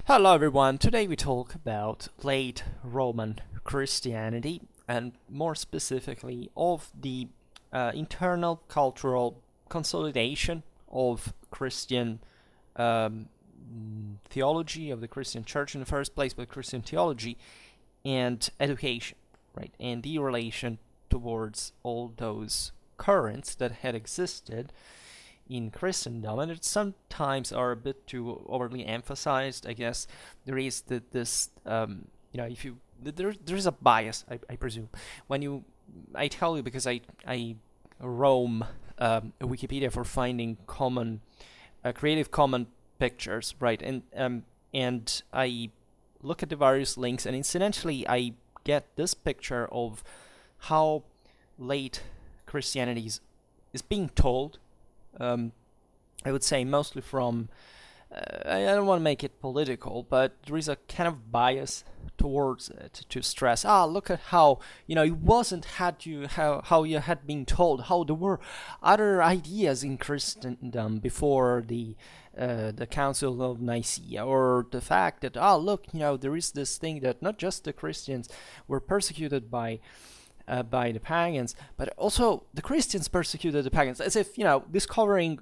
Hello everyone, today we talk about late Roman Christianity and more specifically of the internal cultural consolidation of Christian um, theology, of the Christian church in the first place, but Christian theology and education, right? And the relation towards all those currents that had existed in Christendom, and it sometimes are a bit too overly emphasized. I guess there is this, if you there's a bias, I presume, when I tell you because I roam Wikipedia for finding common, Creative Common pictures, right, and I look at the various links, and incidentally I get this picture of how late Christianity is being told. I would say mostly from, I don't want to make it political, but there is a kind of bias towards it to stress, look at how, it wasn't how you had been told, how there were other ideas in Christendom before the Council of Nicaea, or the fact that, look, there is this thing that not just the Christians were persecuted by the pagans, but also the Christians persecuted the pagans, as if, discovering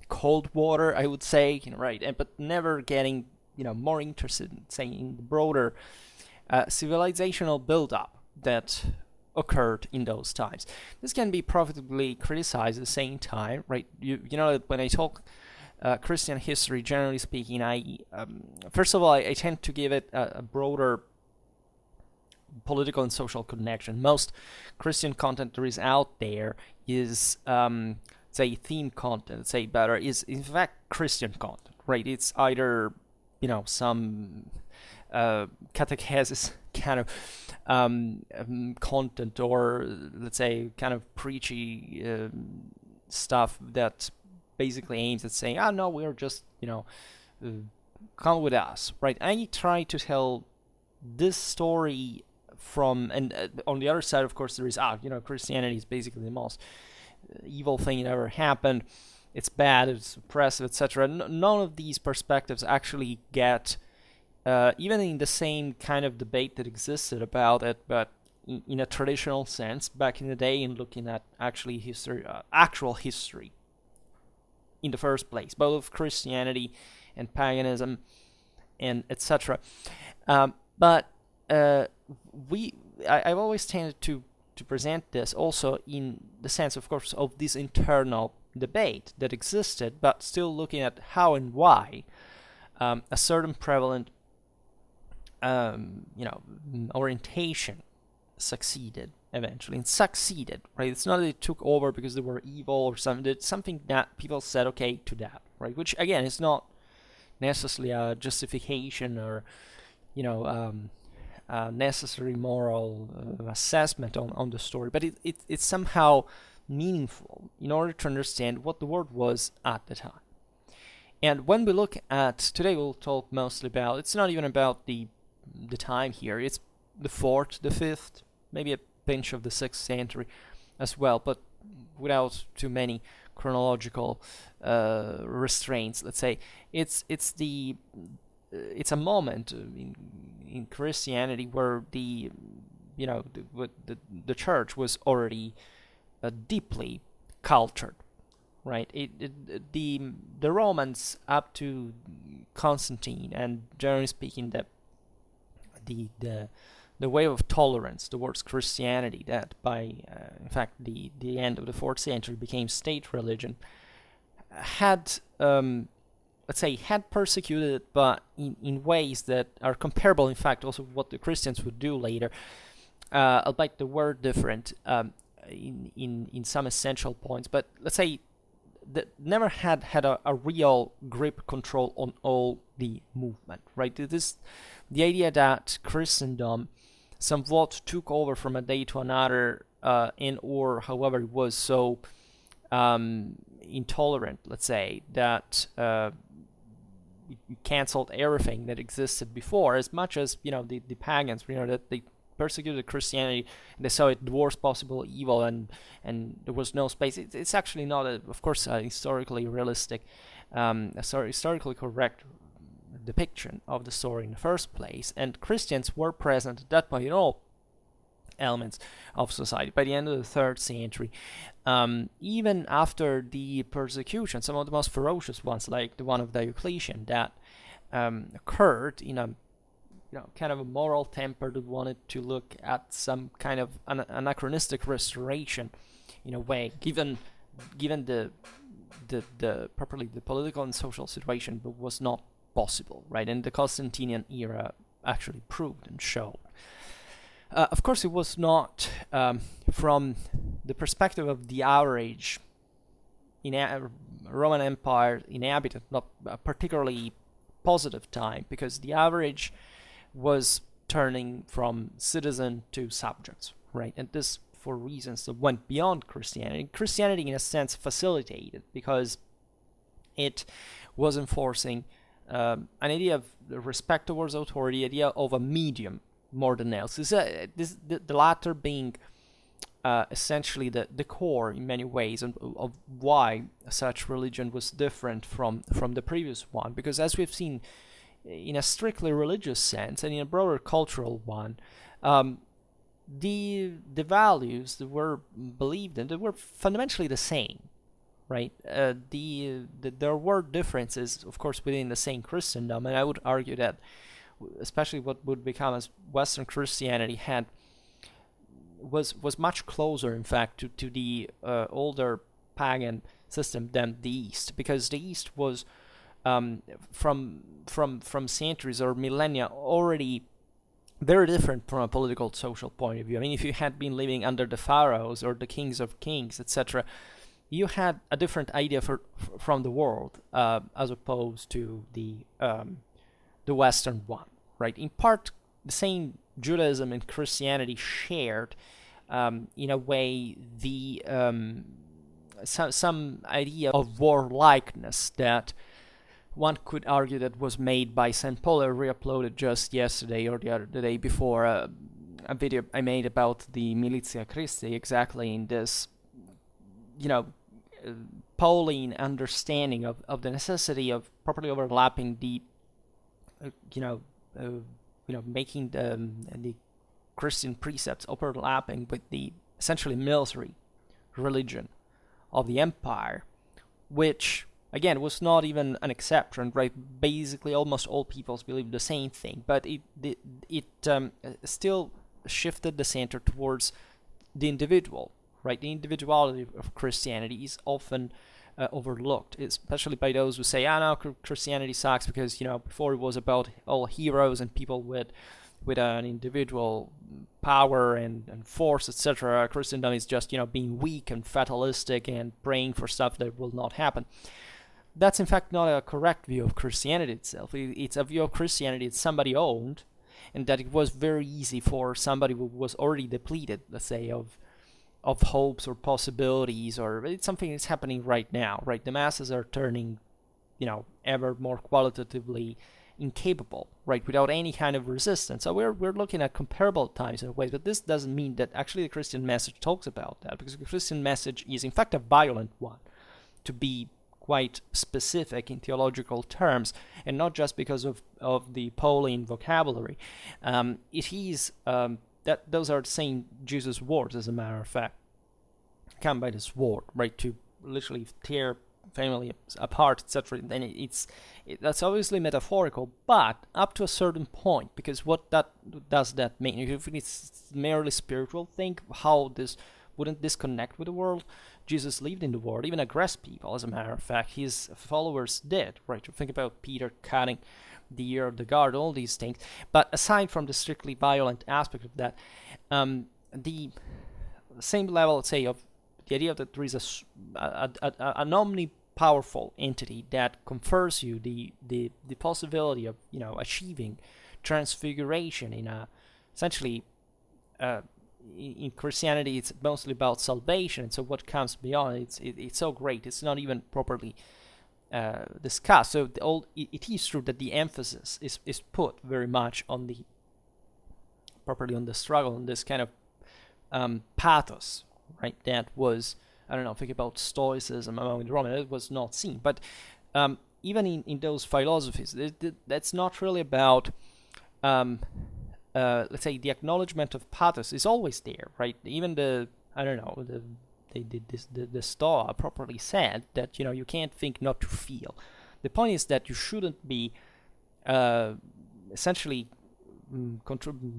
cold water, I would say, right, but never getting, more interested in saying the broader civilizational build-up that occurred in those times. This can be profitably criticized at the same time, right? You know that when I talk Christian history, generally speaking, I first of all, I tend to give it a broader political and social connection. Most Christian content there is out there is, say, theme content, say better, is in fact Christian content, right? It's either, some catechesis kind of content, or let's say kind of preachy stuff that basically aims at saying, no, we're just, come with us, right? I try to tell this story from, and on the other side, of course, there is, Christianity is basically the most evil thing that ever happened. It's bad, it's oppressive, etc. None of these perspectives actually get, even in the same kind of debate that existed about it, but in a traditional sense back in the day, in looking at actually history, actual history in the first place, both of Christianity and paganism and etc. But I've always tended to present this also in the sense, of course, of this internal debate that existed, but still looking at how and why a certain prevalent, orientation succeeded eventually, and succeeded, right? It's not that it took over because they were evil or something. It's something that people said okay to that, right? Which again is not necessarily a justification or, necessary moral assessment on the story, but it's somehow meaningful in order to understand what the world was at the time. And when we look at today, we'll talk mostly about, it's not even about the time here, it's the 4th, the 5th, maybe a pinch of the 6th century as well, but without too many chronological restraints, let's say. It's a moment in Christianity where the church was already deeply cultured, right? The Romans up to Constantine, and generally speaking, the wave of tolerance towards Christianity that by in fact the end of the 4th century became state religion, had had persecuted it, but in ways that are comparable, in fact, also what the Christians would do later, albeit the word different in some essential points. But let's say that never had a real grip control on all the movement, right? The idea that Christendom somewhat took over from a day to another, and or however it was so intolerant, let's say, that canceled everything that existed before, as much as the pagans, that they persecuted Christianity and they saw it the worst possible evil, and there was no space. It's actually not, of course, a historically realistic, historically correct depiction of the story in the first place, and Christians were present at that point in all elements of society. By the end of the 3rd century, even after the persecution, some of the most ferocious ones, like the one of Diocletian, that occurred in a kind of a moral temper that wanted to look at some kind of anachronistic restoration, in a way, given the properly the political and social situation, but was not possible, right? And the Constantinian era actually proved and showed. Of course, it was not from the perspective of the average Roman Empire inhabitant, not a particularly positive time, because the average was turning from citizen to subjects, right? And this for reasons that went beyond Christianity. Christianity, in a sense, facilitated, because it was enforcing an idea of respect towards authority, idea of a medium more than else. The latter being essentially the core in many ways of why such religion was different from the previous one, because as we've seen, in a strictly religious sense and in a broader cultural one, the values that were believed in, that were fundamentally the same, right? There were differences, of course, within the same Christendom, and I would argue that especially what would become as Western Christianity was much closer, in fact, to the older pagan system than the East, because the East was from centuries or millennia already very different from a political social point of view. I mean, if you had been living under the pharaohs or the kings of kings, etc., you had a different idea from the world as opposed to the Western one, right? In part, the same Judaism and Christianity shared, in a way, the some idea of warlikeness that one could argue that was made by St. Paul. I re-uploaded just yesterday or the day before a video I made about the Militia Christi, exactly in this, Pauline understanding of the necessity of properly overlapping the, making the Christian precepts overlapping with the essentially military religion of the empire, which again was not even an exception, right? Basically, almost all peoples believed the same thing, but it still shifted the center towards the individual, right? The individuality of Christianity is often overlooked, especially by those who say, no, Christianity sucks because, before it was about all heroes and people with an individual power and force, etc. Christendom is just, being weak and fatalistic and praying for stuff that will not happen. That's in fact not a correct view of Christianity itself. It's a view of Christianity that somebody owned, and that it was very easy for somebody who was already depleted, let's say, of hopes or possibilities, or it's something that's happening right now, right? The masses are turning, ever more qualitatively incapable, right, without any kind of resistance. So we're looking at comparable times in a way, but this doesn't mean that actually the Christian message talks about that, because the Christian message is in fact a violent one, to be quite specific in theological terms, and not just because of the Pauline vocabulary. It is that those are the same Jesus' words, as a matter of fact, come by the sword, right, to literally tear family apart, etc. And that's obviously metaphorical, but up to a certain point, because what does that mean? If it's merely spiritual, think how wouldn't this connect with the world? Jesus lived in the world, even aggressed people, as a matter of fact. His followers did, right? You think about Peter cutting the ear of the guard, all these things. But aside from the strictly violent aspect of that, the same level, let's say, of the idea that there is an omnipowerful entity that confers you the possibility of, achieving transfiguration in a, essentially, in Christianity, it's mostly about salvation, and so what comes beyond it's so great, it's not even properly discussed. So it is true that the emphasis is put very much on the struggle, on this kind of pathos, right? That was, I don't know, think about Stoicism among the Romans. It was not seen, but even in those philosophies, that's not really about, let's say, the acknowledgement of pathos is always there, right? Even I don't know, the Stoa properly said that, you can't think not to feel. The point is that you shouldn't be essentially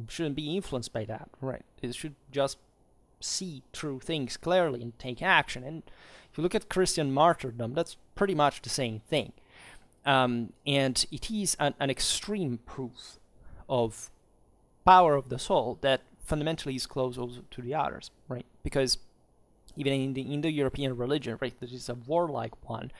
shouldn't be influenced by that, right? It should just see through things clearly and take action. And if you look at Christian martyrdom, that's pretty much the same thing. And it is an extreme proof of power of the soul that fundamentally is close also to the others, right? Because even in the Indo-European religion, right, that is a warlike one,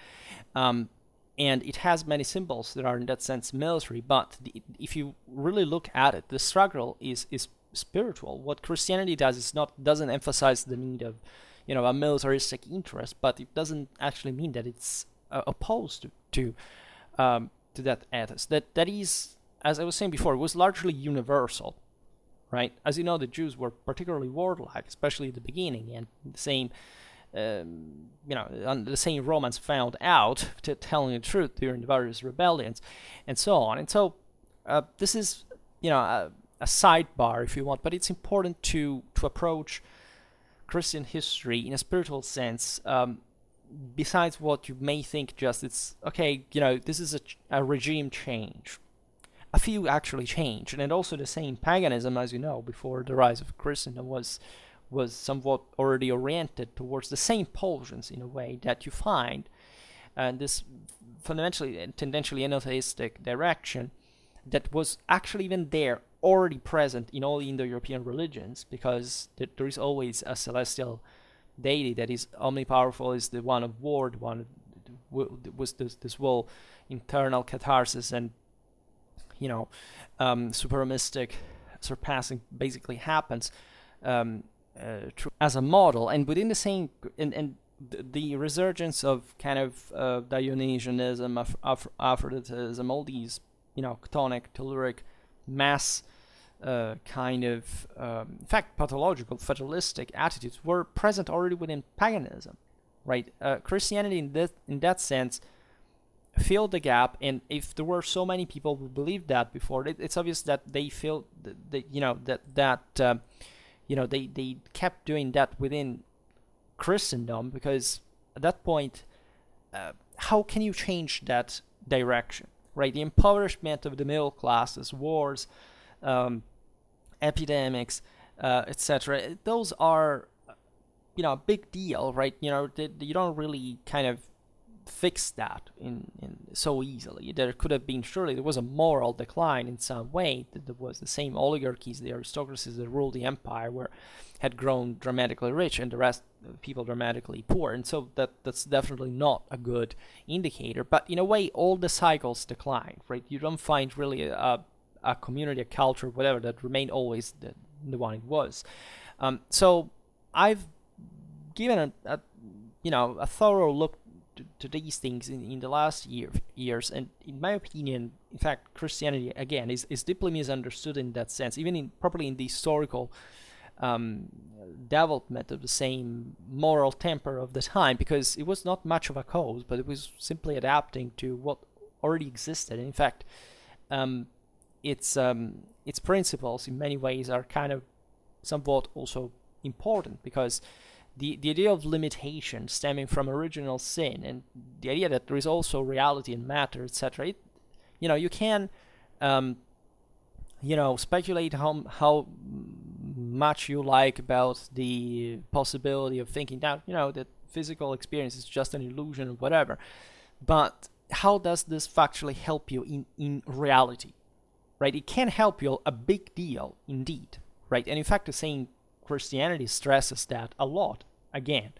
and it has many symbols that are in that sense military, but if you really look at it, the struggle is spiritual. What Christianity does is doesn't emphasize the need of, a militaristic interest, but it doesn't actually mean that it's opposed to that ethos. That is, as I was saying before, it was largely universal, right? As you know, the Jews were particularly warlike, especially at the beginning, and the same, the same Romans found out to telling the truth during the various rebellions, and so on. And so, this is, a sidebar, if you want, but it's important to approach Christian history in a spiritual sense. Besides what you may think, just it's okay. This is a regime change. A few actually changed, and also the same paganism, as you know, before the rise of Christendom was somewhat already oriented towards the same potions in a way that you find, and this fundamentally and tendentially enotheistic direction that was actually even there, already present in all Indo-European religions, because there is always a celestial deity that is omnipowerful, is the one of war, the one was this whole internal catharsis and super mystic surpassing basically happens as a model, and within the same and the resurgence of kind of Dionysianism, Aphroditism, all these chthonic, telluric, mass kind of in fact pathological, fatalistic attitudes were present already within paganism, right? Christianity in that sense filled the gap, and if there were so many people who believed that before, it's obvious that they feel that they kept doing that within Christendom, because at that point, how can you change that direction, right? The impoverishment of the middle classes, wars, epidemics, etc. Those are, a big deal, right? You don't really kind of fix that in so easily. There could have been, surely there was a moral decline in some way, that there was the same oligarchies, the aristocracies that ruled the empire had grown dramatically rich and the rest of people dramatically poor, and so that's definitely not a good indicator. But in a way, all the cycles decline, right? You don't find really a community, a culture, whatever, that remained always the one it was. So I've given a thorough look to these things in the last years, and in my opinion, in fact, Christianity again is deeply misunderstood in that sense, even properly in the historical development of the same moral temper of the time, because it was not much of a cause, but it was simply adapting to what already existed. And in fact, its principles in many ways are kind of somewhat also important, because the idea of limitation stemming from original sin, and the idea that there is also reality and matter, etc. You can speculate how much you like about the possibility of thinking that that physical experience is just an illusion or whatever, but how does this factually help you in reality, right? It can help you a big deal indeed, right? And in fact, the same Christianity stresses that a lot again,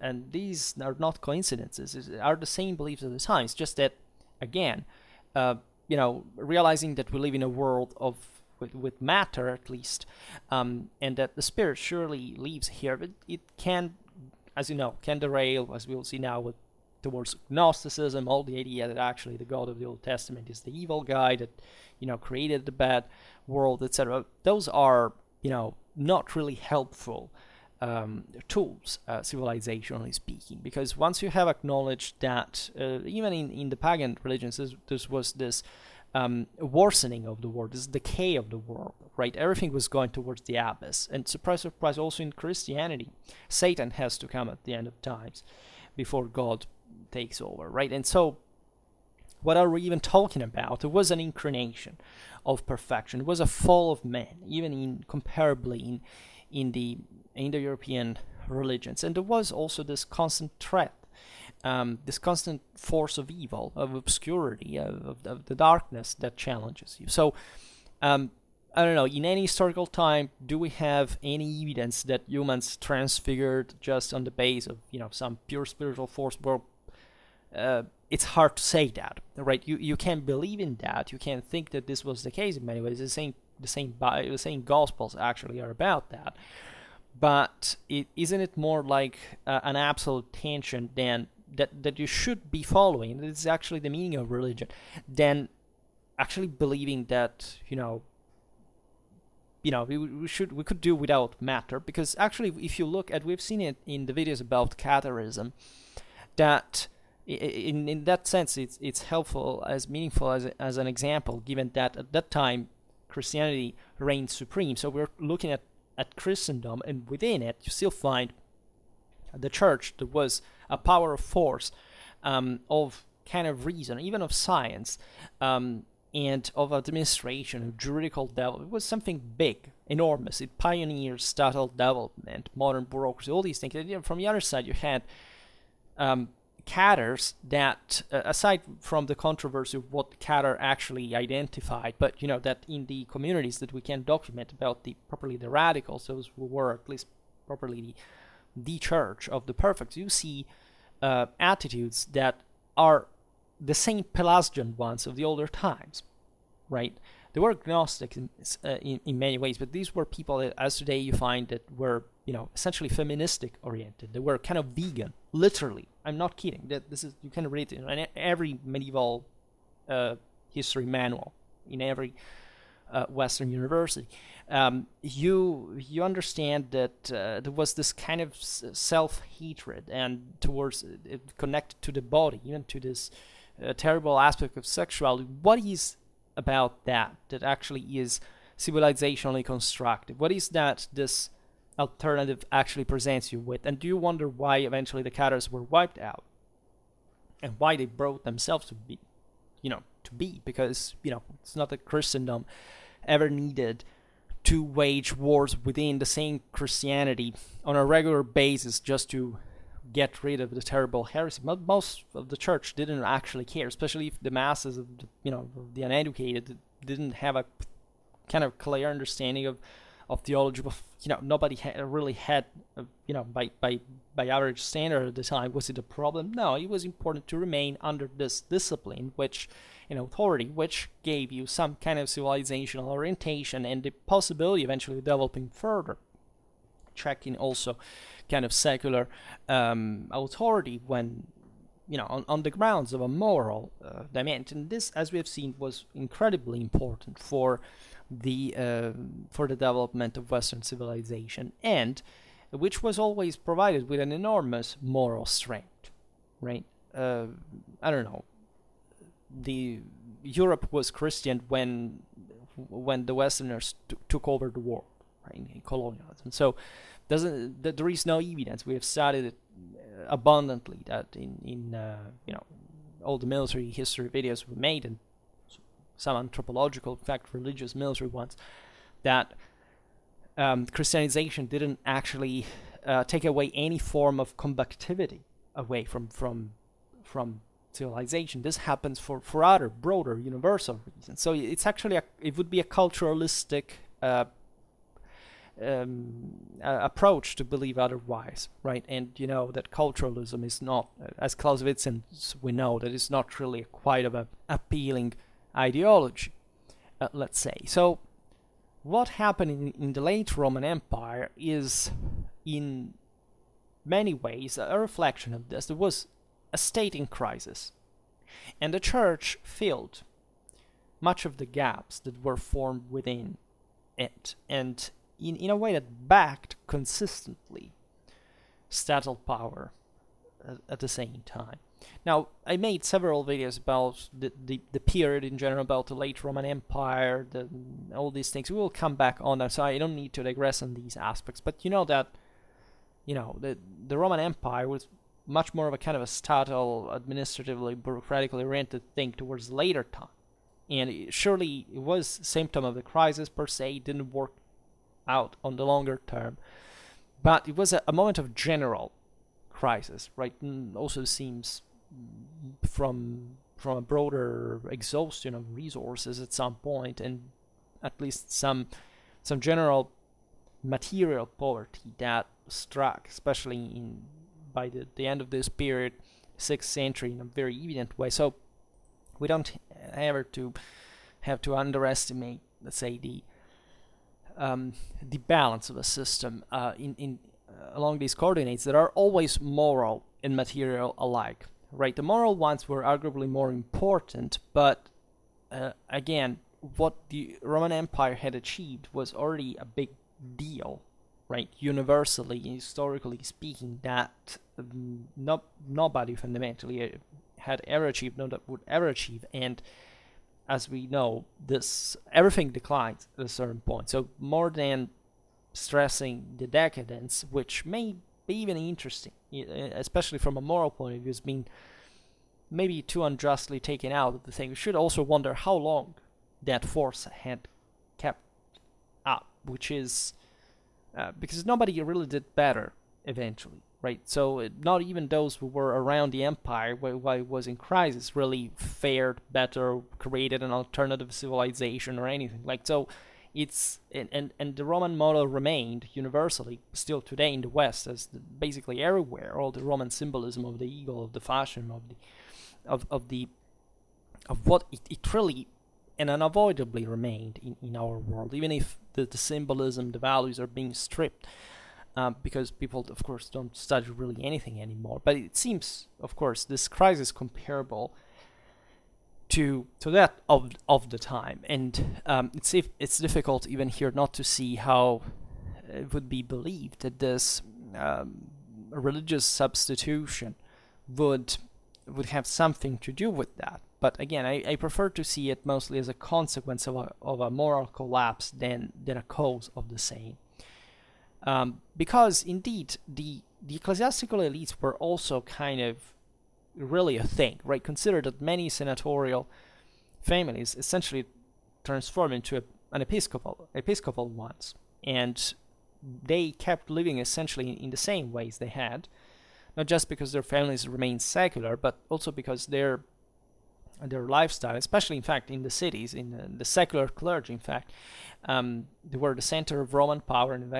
and these are not coincidences, are the same beliefs of the time. It's just that, again, realizing that we live in a world with matter, at least, and that the spirit surely lives here, but it can, as you know, can derail, as we'll see now, towards Gnosticism, all the idea that actually the God of the Old Testament is the evil guy that created the bad world, etc. Those are not really helpful tools, civilizationally speaking, because once you have acknowledged that even in the pagan religions, there was this worsening of the world, this decay of the world, right? Everything was going towards the abyss. And surprise, surprise, also in Christianity, Satan has to come at the end of times before God takes over, right? And so, what are we even talking about? It was an incarnation of perfection. It was a fall of man, even comparably in the European religions. And there was also this constant threat, this constant force of evil, of obscurity, of the darkness that challenges you. So, I don't know, in any historical time, do we have any evidence that humans transfigured just on the base of, some pure spiritual force? Well, it's hard to say that, right? You can't believe in that. You can't think that this was the case in many ways. The same Gospels actually are about that. But isn't it more like an absolute tension than that you should be following? This is actually the meaning of religion, than actually believing that we could do without matter. Because actually, if you look at, we've seen it in the videos about Catharism, that in that sense it's helpful, as meaningful as an example, given that at that time Christianity reigned supreme. So we're looking at Christendom, and within it you still find the church. There was a power of force, of kind of reason, even of science, and of administration, of juridical development. It was something big, enormous. It pioneered statal development, modern bureaucracy, all these things. And from the other side, you had Cathars that, aside from the controversy of what Cathar actually identified, but that in the communities that we can document about the radicals, those who were at least properly the church of the perfect, you see attitudes that are the same Pelagian ones of the older times, right? They were agnostic in many ways, but these were people that, as today you find, that were essentially feministic oriented. They were kind of vegan, literally. I'm not kidding. This is, you can read it in every medieval history manual in every Western university. You understand that there was this kind of self-hatred, and towards it connected to the body, even to this terrible aspect of sexuality. What is about that actually is civilizationally constructive? What is that this alternative actually presents you with? And do you wonder why eventually the Cathars were wiped out, and why they brought themselves to be, because it's not that Christendom ever needed to wage wars within the same Christianity on a regular basis just to get rid of the terrible heresy. But most of the church didn't actually care, especially if the masses of the uneducated didn't have a kind of clear understanding of theology. Nobody really had, by average standard at the time. Was it a problem? No, it was important to remain under this discipline, which authority, which gave you some kind of civilizational orientation and the possibility eventually of developing further, checking also kind of secular authority when on the grounds of a moral dimension. This, as we have seen, was incredibly important for the development of Western civilization, and which was always provided with an enormous moral strength, right? I don't know. Europe was Christian when the Westerners took over the world, right, in colonialism. So there is no evidence. We have studied it abundantly that in all the military history videos we made, and some anthropological, in fact religious military ones, that Christianization didn't actually take away any form of combativity away from civilization. This happens for other broader universal reasons. So it's actually it would be a culturalistic approach to believe otherwise, right? And that culturalism is not, as Clausewitzians we know, that it's not really quite of a appealing ideology, let's say. So what happened in the late Roman Empire is in many ways a reflection of this. There was a state in crisis, and the church filled much of the gaps that were formed within it. And in a way that backed consistently statal power at the same time. Now, I made several videos about the period in general, about the late Roman Empire, all these things. We will come back on that, so I don't need to digress on these aspects. But you know that, the Roman Empire was much more of a kind of a statal, administratively, bureaucratically oriented thing towards the later time. And surely it was a symptom of the crisis per se. It didn't work out on the longer term. But it was a moment of general crisis, right? And also seems from a broader exhaustion of resources at some point, and at least some general material poverty that struck, especially by the end of this period, 6th century, in a very evident way. So we don't ever have to underestimate, let's say, the balance of a system in along these coordinates that are always moral and material alike, right? The moral ones were arguably more important, but again, what the Roman Empire had achieved was already a big deal, right? Universally, historically speaking, that nobody fundamentally had ever achieved, no that would ever achieve. And as we know, everything declines at a certain point. So more than stressing the decadence, which may be even interesting, especially from a moral point of view, has been maybe too unjustly taken out of the thing. We should also wonder how long that force had kept up, which is because nobody really did better eventually, right? So not even those who were around the empire while it was in crisis really fared better, created an alternative civilization or anything like so. It's and the Roman model remained universally still today in the West, as basically everywhere. All the Roman symbolism of the eagle, of the fashion, of what it really and unavoidably remained in our world, even if the symbolism, the values are being stripped, because people, of course, don't study really anything anymore. But it seems, of course, this crisis comparable to that of the time, and it's difficult even here not to see how it would be believed that this religious substitution would have something to do with that. But again, I prefer to see it mostly as a consequence of a moral collapse than a cause of the same, because indeed the ecclesiastical elites were also kind of really a thing, right? Consider that many senatorial families essentially transformed into an episcopal ones, and they kept living essentially in the same ways they had, not just because their families remained secular, but also because their lifestyle, especially in fact in the cities, in the secular clergy, in fact, they were the center of Roman power and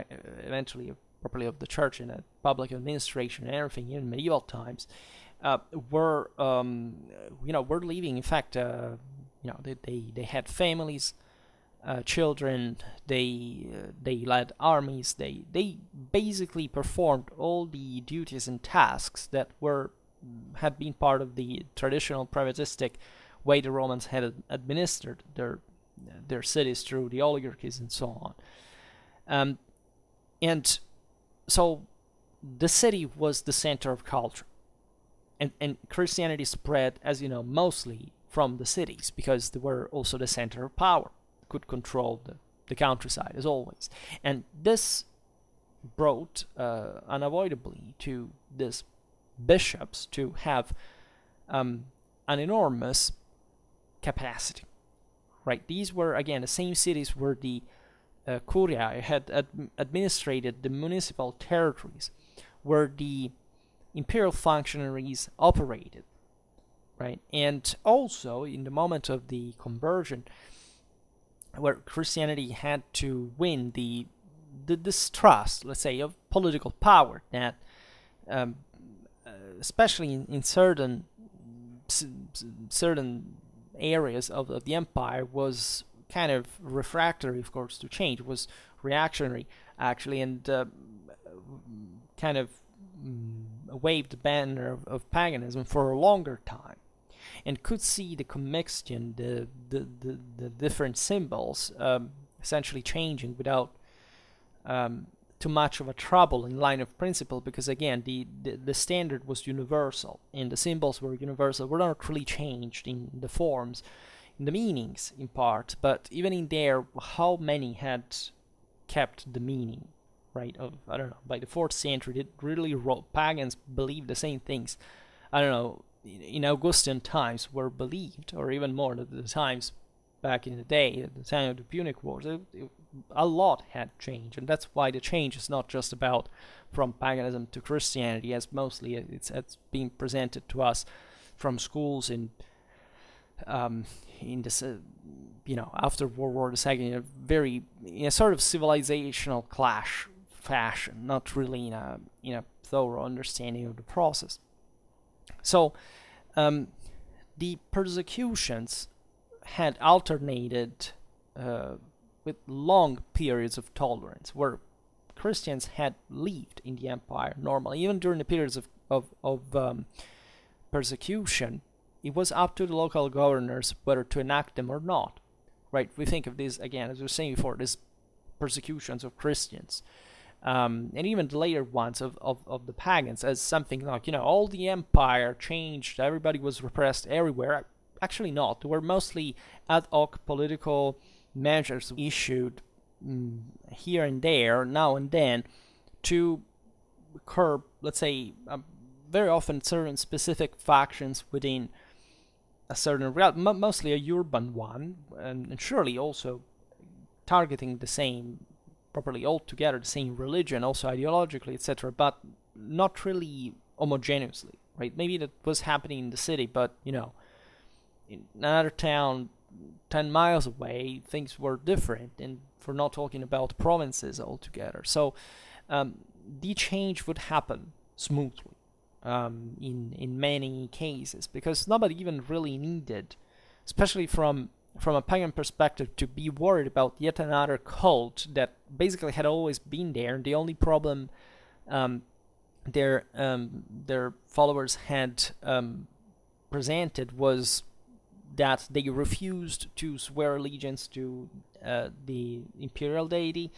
eventually properly of the church and public administration and everything in medieval times. Were leaving. In fact, they had families, children. They led armies. They basically performed all the duties and tasks that had been part of the traditional privatistic way the Romans had administered their cities through the oligarchies and so on. And so the city was the center of culture. And Christianity spread, as you know, mostly from the cities, because they were also the center of power, could control the countryside, as always. And this brought unavoidably to these bishops to have an enormous capacity, right? These were, again, the same cities where the Curia had administrated the municipal territories, where the imperial functionaries operated, right? And also in the moment of the conversion, where Christianity had to win the distrust, let's say, of political power that, especially in certain areas of the empire, was kind of refractory, of course, to change, was reactionary actually, and kind of waved the banner of paganism for a longer time, and could see the commixtion, the different symbols essentially changing without too much of a trouble in line of principle, because again the standard was universal and the symbols were universal, were not really changed in the forms, in the meanings in part, but even in there, how many had kept the meaning, right? Of, I don't know, by the 4th century, did really pagans believe the same things? I don't know, in Augustan times were believed, or even more at the times back in the day, at the time of the Punic Wars, a lot had changed, and that's why the change is not just about from paganism to Christianity, as mostly it's being presented to us from schools in this, after World War II, in a sort of civilizational clash fashion, not really in a thorough understanding of the process. So the persecutions had alternated with long periods of tolerance, where Christians had lived in the empire normally. Even during the periods of persecution, it was up to the local governors whether to enact them or not. Right? We think of this, again, as we were saying before, these persecutions of Christians, and even the later ones of the pagans, as something like, all the empire changed, everybody was repressed everywhere. Actually not. They were mostly ad hoc political measures issued here and there, now and then, to curb, let's say, very often certain specific factions within a certain realm, mostly a urban one, and surely also targeting the same, properly altogether, the same religion, also ideologically, etc., but not really homogeneously, right? Maybe that was happening in the city, but, in another town 10 miles away, things were different, and for not talking about provinces altogether. So the change would happen smoothly in many cases, because nobody even really needed, especially from a pagan perspective, to be worried about yet another cult that basically had always been there. The only problem their followers had presented was that they refused to swear allegiance to the imperial deity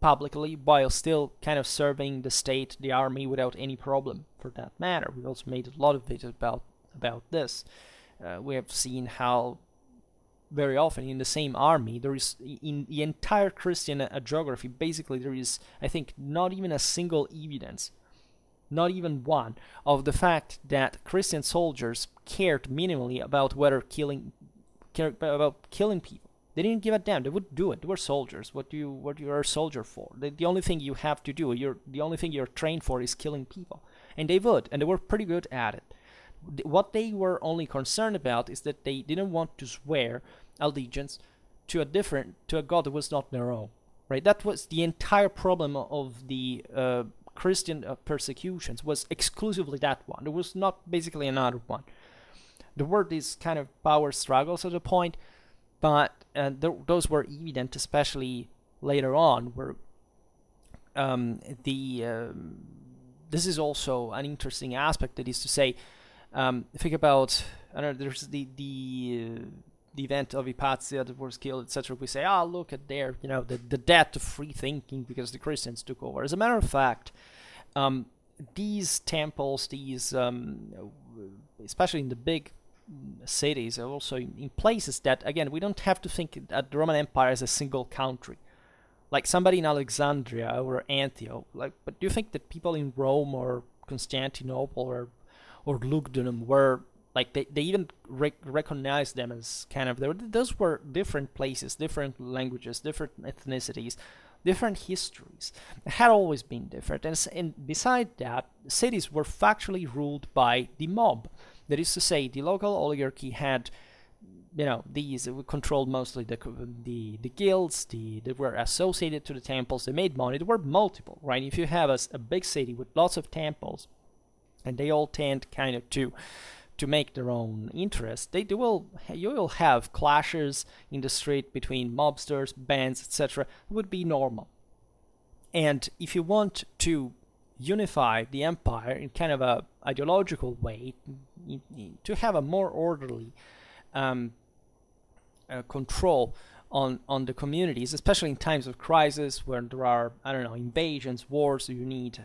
publicly, while still kind of serving the state, the army, without any problem for that matter. We also made a lot of videos about this. We have seen how very often in the same army, there is, in the entire Christian geography, basically there is, I think, not even a single evidence, not even one, of the fact that Christian soldiers cared minimally about about killing people. They didn't give a damn. They would do it. They were soldiers. What you are a soldier for? The only thing you have to do, the only thing you're trained for, is killing people. And they would, and they were pretty good at it. What they were only concerned about is that they didn't want to swear allegiance to a god that was not their own. Right? That was the entire problem of the Christian persecutions, was exclusively that one. There was not basically another one. There were these kind of power struggles at a point, but those were evident, especially later on, where this is also an interesting aspect. That is to say, think about, I don't know, there's the event of Hypatia that was killed, etc. We say, look at there, the death of free thinking because the Christians took over. As a matter of fact, these temples, especially in the big cities, are also in places that, again, we don't have to think at the Roman Empire as a single country. Like somebody in Alexandria or Antioch, but do you think that people in Rome or Constantinople or Lugdunum were, like, they even recognized them as kind of, those were different places, different languages, different ethnicities, different histories. It had always been different. And beside that, cities were factually ruled by the mob. That is to say, the local oligarchy had, these controlled mostly the guilds, they were associated to the temples, they made money. There were multiple, right? If you have a big city with lots of temples, and they all tend kind of to make their own interests, you will have clashes in the street between mobsters, bands, etc. It would be normal. And if you want to unify the empire in kind of a ideological way, to have a more orderly control on the communities, especially in times of crisis where there are, I don't know, invasions, wars. You need,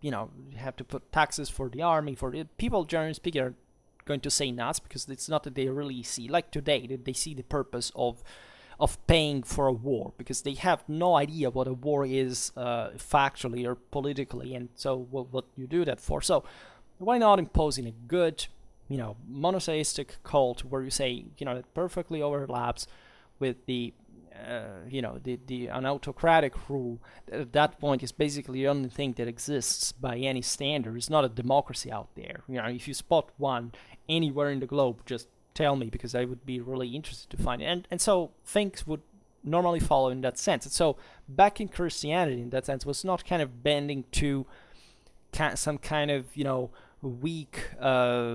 you have to put taxes for the army. For the people, generally speaking, are going to say nuts, because it's not that they really see, like today, that they see the purpose of paying for a war, because they have no idea what a war is factually or politically, and so what you do that for. So why not imposing a good, monotheistic cult where you say, it perfectly overlaps with the an autocratic rule. At that point, is basically the only thing that exists by any standard. It's not a democracy out there. If you spot one anywhere in the globe, just tell me, because I would be really interested to find it. And so things would normally follow in that sense. And so back in Christianity, in that sense, was not kind of bending to some kind of weak,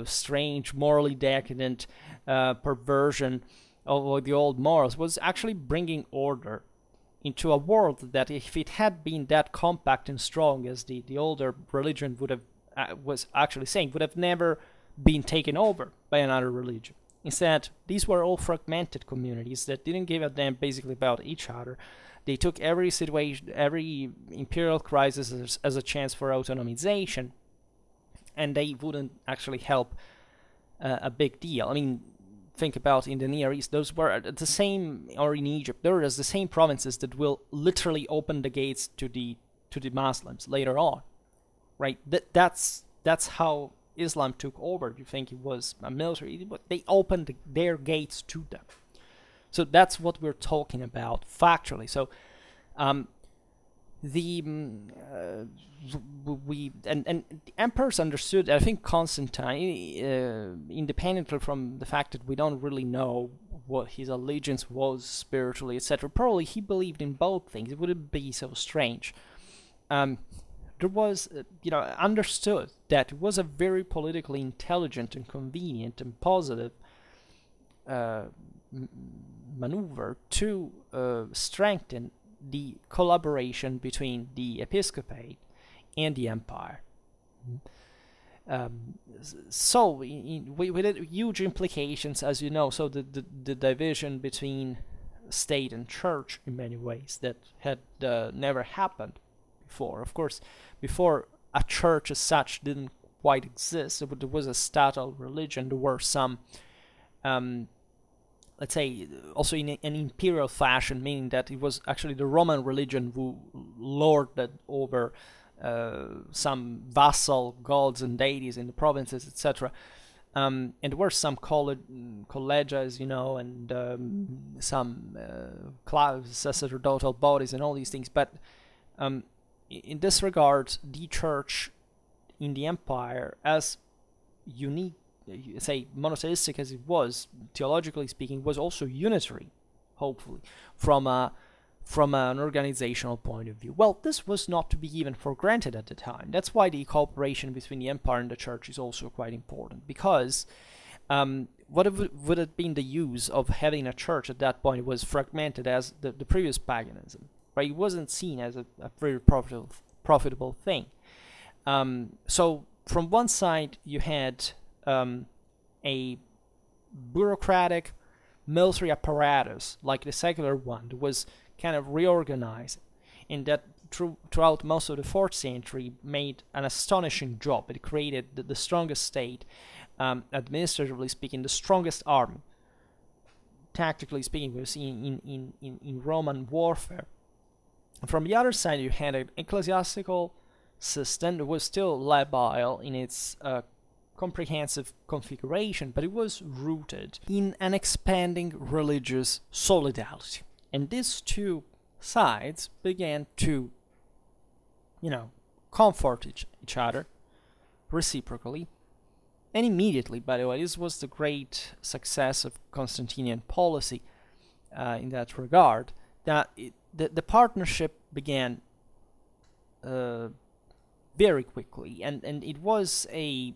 strange, morally decadent perversion of the old morals. Was actually bringing order into a world that, if it had been that compact and strong as the older religion would have was actually saying, would have never been taken over by another religion. Instead, these were all fragmented communities that didn't give a damn basically about each other. They took every situation, every imperial crisis as a chance for autonomization, and they wouldn't actually help a big deal. I mean, think about in the Near East, those were the same, or in Egypt, there was the same provinces that will literally open the gates to the Muslims later on, right? That's how Islam took over. You think it was a military, but they opened their gates to them. So that's what we're talking about factually. So the emperors understood. I think Constantine, independently from the fact that we don't really know what his allegiance was spiritually, etc., probably he believed in both things. It wouldn't be so strange. There was, understood that it was a very politically intelligent and convenient and positive maneuver to strengthen the collaboration between the episcopate and the empire. So with huge implications, as you know. So the division between state and church, in many ways, that had never happened before. Of course, before, a church as such didn't quite exist. There was a statal religion. There were some, let's say, also in an imperial fashion, meaning that it was actually the Roman religion who lorded over some vassal gods and deities in the provinces, etc. And there were some colleges, and some sacerdotal bodies and all these things. But in this regard, the church in the empire, as unique, say, monotheistic as it was, theologically speaking, was also unitary, hopefully, from an organizational point of view. Well, this was not to be given for granted at the time. That's why the cooperation between the empire and the church is also quite important, because what would have been the use of having a church at that point? It was fragmented as the previous paganism, right? It wasn't seen as a very profitable thing. So from one side, you had a bureaucratic military apparatus like the secular one that was kind of reorganized, and that throughout most of the 4th century made an astonishing job. It created the strongest state, administratively speaking, the strongest army. Tactically speaking, we've seen in Roman warfare. And from the other side, you had an ecclesiastical system that was still labile in its comprehensive configuration, but it was rooted in an expanding religious solidarity. And these two sides began to, comfort each other reciprocally. And immediately, by the way, this was the great success of Constantinian policy in that regard, that the partnership began very quickly, and it was a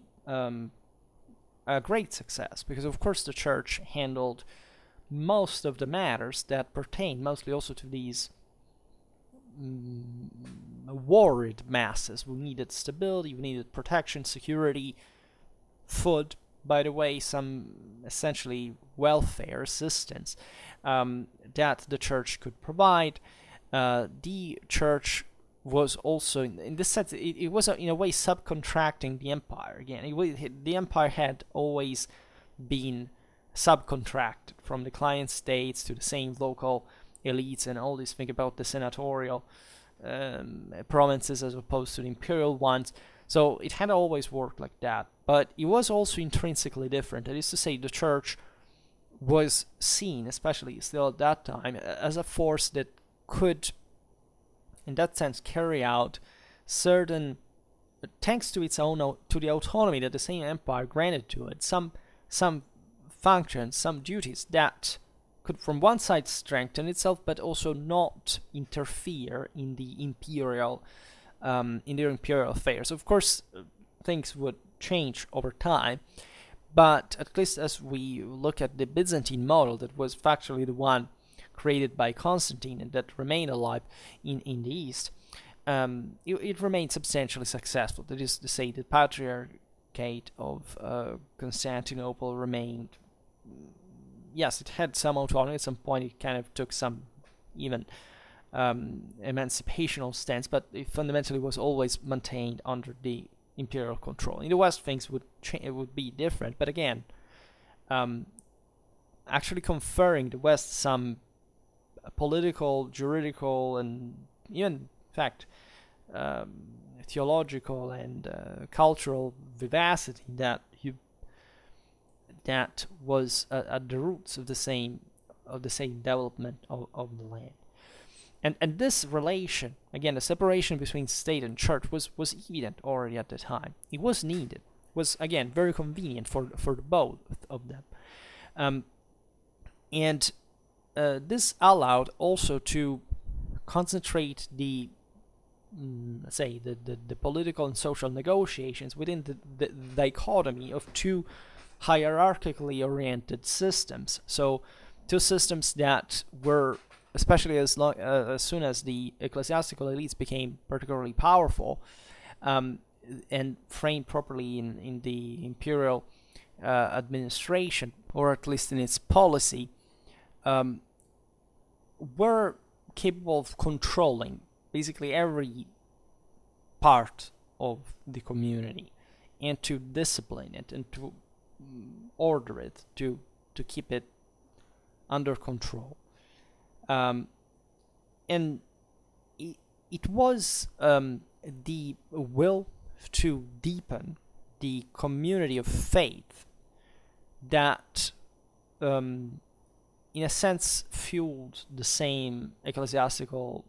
great success, because of course the church handled most of the matters that pertain mostly also to these worried masses who needed stability, who needed protection, security, food, by the way, some essentially welfare assistance that the church could provide. The church was also, in this sense, it was in a way subcontracting the empire. Again, the empire had always been subcontracted from the client states to the same local elites and all this thing about the senatorial provinces as opposed to the imperial ones. So it had always worked like that, but it was also intrinsically different. That is to say, the church was seen, especially still at that time, as a force that could, in that sense, carry out certain, thanks to its own, to the autonomy that the same empire granted to it, some functions, some duties that could, from one side, strengthen itself, but also not interfere in the imperial affairs. Of course, things would change over time, but at least as we look at the Byzantine model, that was factually the one created by Constantine and that remained alive in the East, it remained substantially successful. That is to say, the Patriarchate of Constantinople remained, yes, it had some autonomy. At some point it kind of took some even emancipational stance, but it fundamentally was always maintained under the imperial control. In the West, things would be different, but again, actually conferring the West some political, juridical, and even, in fact, theological and cultural vivacity that was at the roots of the same development of the land. And this relation, again, the separation between state and church was evident already at the time. It was needed. Was, again, very convenient for both of them. And this allowed also to concentrate the political and social negotiations within the dichotomy of two hierarchically oriented systems. So two systems that were, especially as soon as the ecclesiastical elites became particularly powerful and framed properly in the imperial administration, or at least in its policy, were capable of controlling basically every part of the community and to discipline it and to order it, to keep it under control. And it was the will to deepen the community of faith that, in a sense, fueled the same ecclesiastical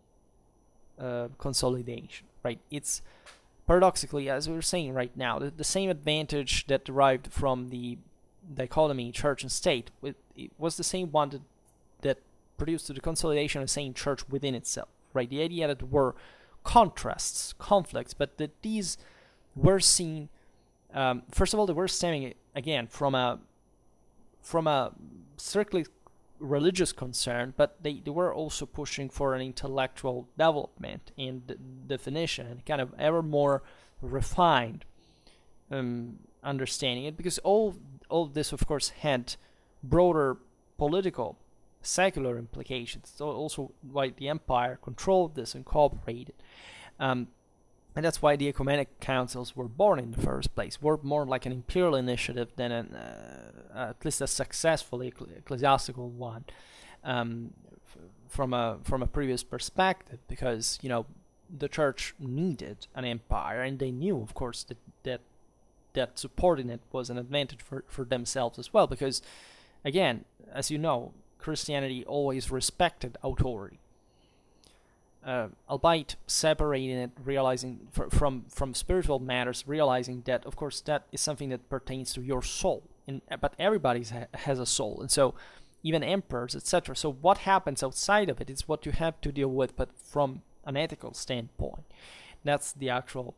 consolidation, right? It's paradoxically, as we were saying right now, the same advantage that derived from the dichotomy church and state, it was the same one that produced the consolidation of the same church within itself, right? The idea that there were contrasts, conflicts, but that these were seen, first of all, they were stemming, again, from a strictly religious concern, but they were also pushing for an intellectual development and definition and kind of ever more refined understanding it, because all this, of course, had broader political, secular implications. So also why the empire controlled this and cooperated. And that's why the ecumenic councils were born in the first place. Were more like an imperial initiative than at least a successful ecclesiastical one, from a previous perspective, because the church needed an empire, and they knew, of course, that supporting it was an advantage for themselves as well, because, again, as you know, Christianity always respected authority. Albeit separating it, realizing from spiritual matters, realizing that, of course, that is something that pertains to your soul, but everybody has a soul, and so even emperors, etc. So what happens outside of it is what you have to deal with, but from an ethical standpoint. That's the actual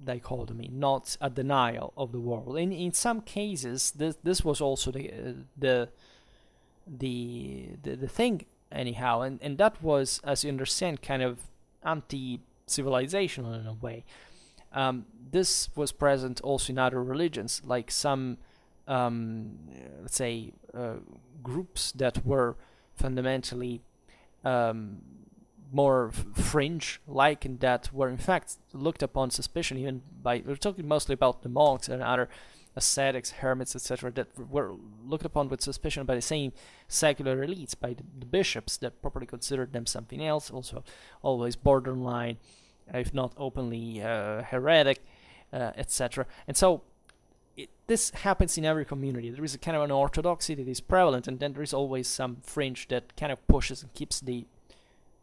dichotomy, not a denial of the world. In some cases, this was also the thing, anyhow, and that was, as you understand, kind of anti-civilizational in a way. This was present also in other religions, like some let's say, groups that were fundamentally more fringe-like, and that were in fact looked upon suspicion even by, we're talking mostly about the monks and other ascetics, hermits, etc., that were looked upon with suspicion by the same secular elites, by the bishops that properly considered them something else, also always borderline, if not openly heretic, etc. And so this happens in every community. There is a kind of an orthodoxy that is prevalent, and then there is always some fringe that kind of pushes and keeps the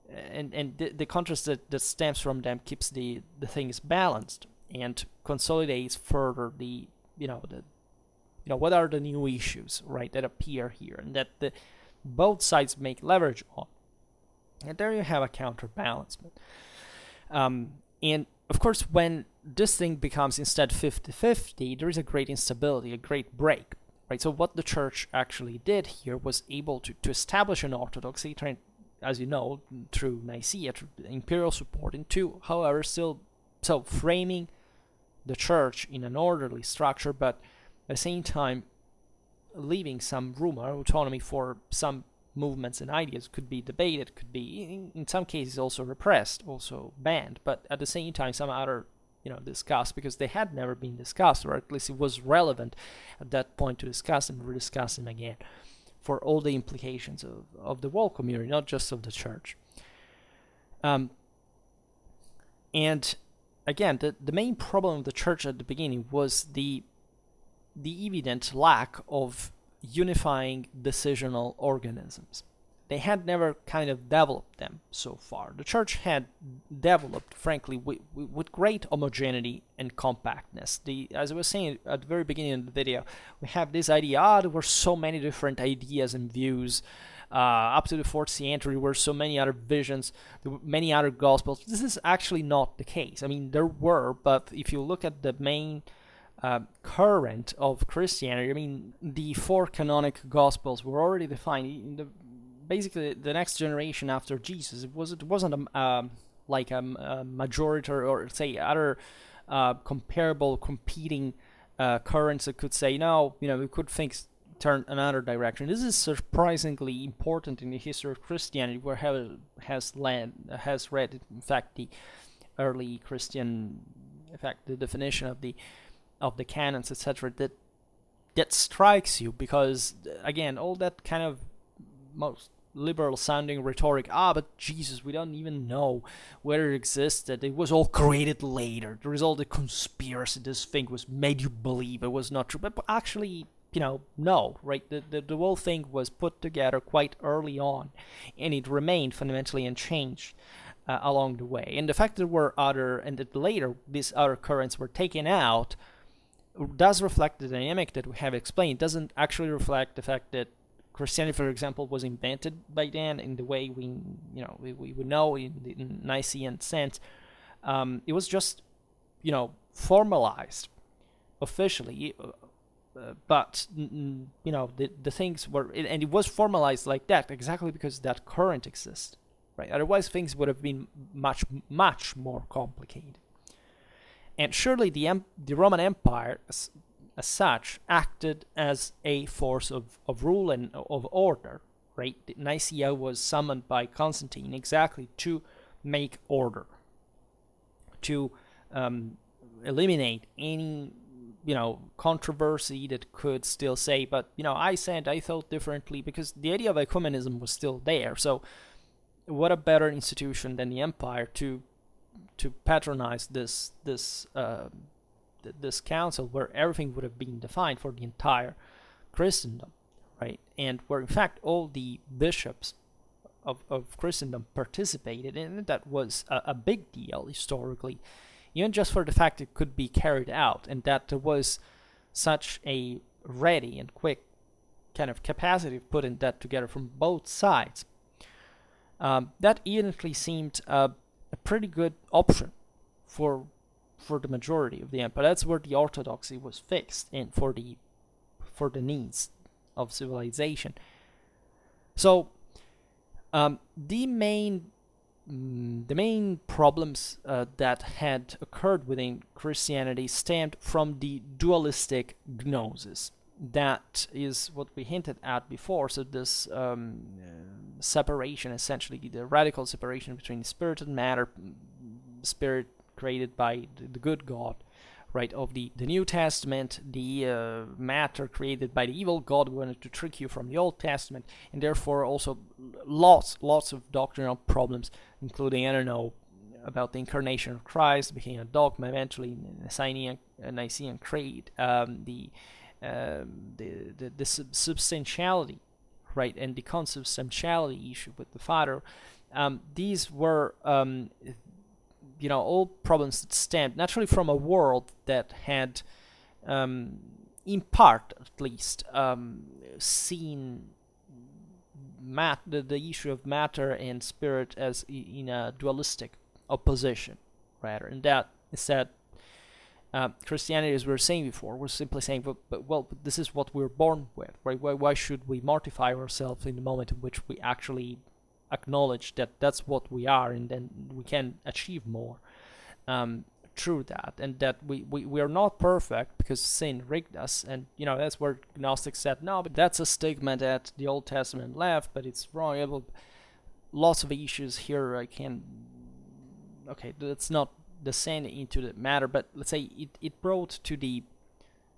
the contrast that stems from them keeps the things balanced and consolidates further the what are the new issues, right, that appear here, and that both sides make leverage on, and there you have a counterbalancement. And of course, when this thing becomes instead 50-50, there is a great instability, a great break, right? So what the church actually did here was able to establish an orthodoxy, as you know, through Nicaea, through imperial support, into, however, still so framing the church in an orderly structure, but at the same time leaving some room or autonomy for some movements and ideas. Could be debated, could be in some cases also repressed, also banned, but at the same time some other discussed, because they had never been discussed, or at least it was relevant at that point to discuss and rediscuss them again, for all the implications of the whole community, not just of the church. And again, the main problem of the church at the beginning was the evident lack of unifying decisional organisms. They had never kind of developed them so far. The church had developed, frankly, with great homogeneity and compactness. As I was saying at the very beginning of the video, we have this idea, there were so many different ideas and views. Up to the 4th century, there were so many other visions, there were many other gospels. This is actually not the case. I mean, there were, but if you look at the main current of Christianity, I mean, the 4 canonic gospels were already defined. Basically, the next generation after Jesus, it wasn't like a majority or say other comparable competing currents that could say no, we could things turn another direction. This is surprisingly important in the history of Christianity, where has read in fact the early Christian, in fact the definition of the canons, etc. That strikes you, because again, all that kind of most liberal sounding rhetoric, but Jesus, we don't even know whether it existed, it was all created later, there is all the conspiracy, this thing was made you believe it was not true, but actually, no, right? The whole thing was put together quite early on, and it remained fundamentally unchanged along the way. And the fact that there were and that later these other currents were taken out does reflect the dynamic that we have explained. It doesn't actually reflect the fact that Christianity, for example, was invented by then in the way we would know in the Nicene sense. It was just, formalized officially, but the things were, and it was formalized like that exactly because that current exists, right? Otherwise, things would have been much, much more complicated. And surely the Roman Empire, as such, acted as a force of rule and of order, right? Nicaea was summoned by Constantine exactly to make order, to eliminate any, controversy that could still say, but, I thought differently, because the idea of ecumenism was still there. So what a better institution than the empire to patronize this council, where everything would have been defined for the entire Christendom, right? And where in fact all the bishops of Christendom participated in it. That was a big deal historically, even just for the fact it could be carried out, and that there was such a ready and quick kind of capacity of putting that together from both sides. That evidently seemed a pretty good option for the majority of the empire. That's where the orthodoxy was fixed, and for the needs of civilization. So the main problems that had occurred within Christianity stemmed from the dualistic gnosis. that is what we hinted at before. So this separation, essentially the radical separation between spirit and matter, spirit created by the good God, right, of the New Testament, the matter created by the evil God who wanted to trick you from the Old Testament, and therefore also lots of doctrinal problems, including, I don't know, about the incarnation of Christ, became a dogma eventually in the Nicene Creed, the substantiality, right, and the consubstantiality issue with the Father. These were all problems that stemmed naturally from a world that had, in part at least, seen the issue of matter and spirit as in a dualistic opposition, rather. And that instead, Christianity, as we were saying before, was simply saying, but this is what we're born with, right? Why should we mortify ourselves in the moment in which we actually acknowledge that that's what we are, and then we can achieve more through that, and that we are not perfect because sin rigged us. And that's where Gnostics said, no, but that's a stigma that the Old Testament left, but it's wrong. Lots of issues here. Let's not descend into the matter, but let's say it brought to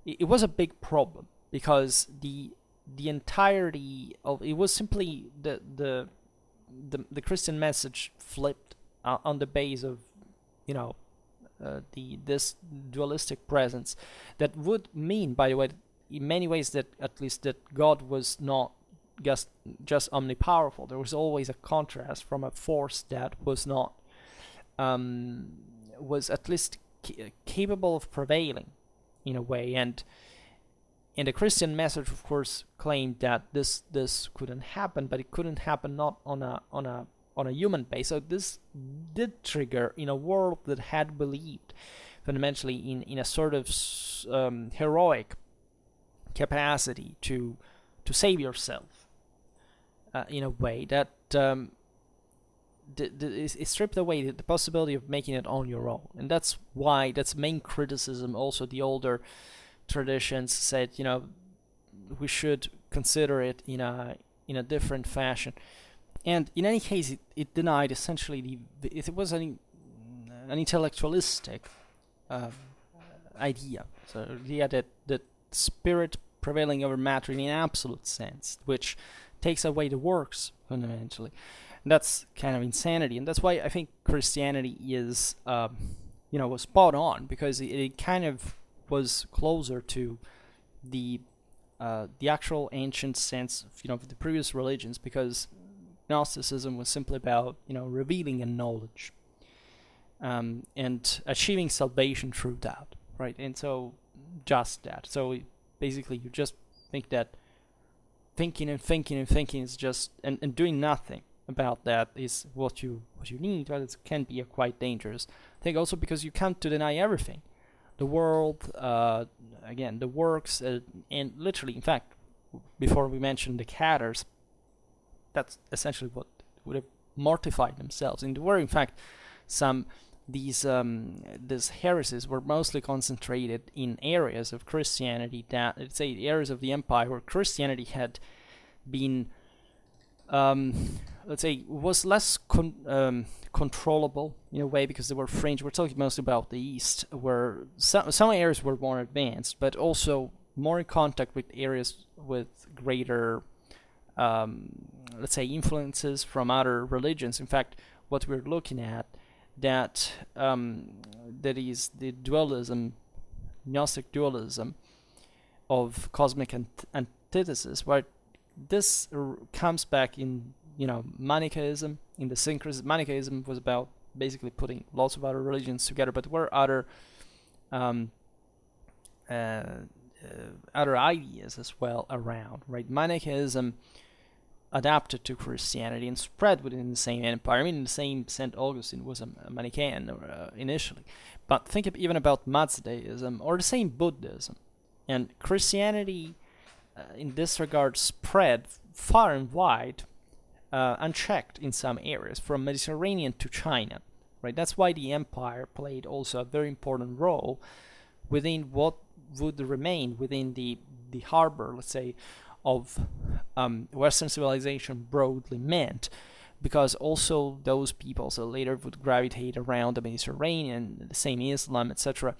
it was a big problem, because the entirety of it was simply the Christian message flipped on the base of this dualistic presence, that would mean, by the way, in many ways, that at least that God was not just omnipowerful. There was always a contrast from a force that was not was at least capable of prevailing in a way. And the Christian message, of course, claimed that this couldn't happen, but it couldn't happen not on a human base. So this did trigger, in a world that had believed fundamentally in a sort of heroic capacity to save yourself, in a way that it stripped away the possibility of making it on your own. And that's main criticism. Also, the older traditions said, we should consider it in a different fashion. And in any case, it denied essentially it was an intellectualistic idea. So the idea that the spirit prevailing over matter in an absolute sense, which takes away the works fundamentally. And that's kind of insanity, and that's why I think Christianity is, was spot on, because it kind of was closer to the actual ancient sense of the previous religions, because Gnosticism was simply about revealing a knowledge, and achieving salvation through that, right? And so just that. So basically, you just think that thinking is just and doing nothing about that is what you need. Well, it can be a quite dangerous thing, also because you come to deny everything, the world, again, the works, and literally, in fact, before we mentioned the Cathars, that's essentially what would have mortified themselves. And there were, in fact, these heresies were mostly concentrated in areas of Christianity that, let's say, the areas of the empire where Christianity had been, let's say, was less controllable in a way, because they were fringe. We're talking mostly about the East, where some areas were more advanced, but also more in contact with areas with greater, let's say, influences from other religions. In fact, what we're looking at, that is the dualism, Gnostic dualism of cosmic antithesis, where this comes back in Manichaeism, in the syncretism. Manichaeism was about basically putting lots of other religions together, but there were other ideas as well around, right? Manichaeism adapted to Christianity and spread within the same empire. I mean, the same St. Augustine was a Manichaean initially, but think even about Mazdaism or the same Buddhism. And Christianity, in this regard, spread far and wide, unchecked in some areas, from Mediterranean to China, right? That's why the empire played also a very important role within what would remain within the the harbor, let's say, of Western civilization broadly meant, because also those peoples that later would gravitate around the Mediterranean, the same Islam, etc.,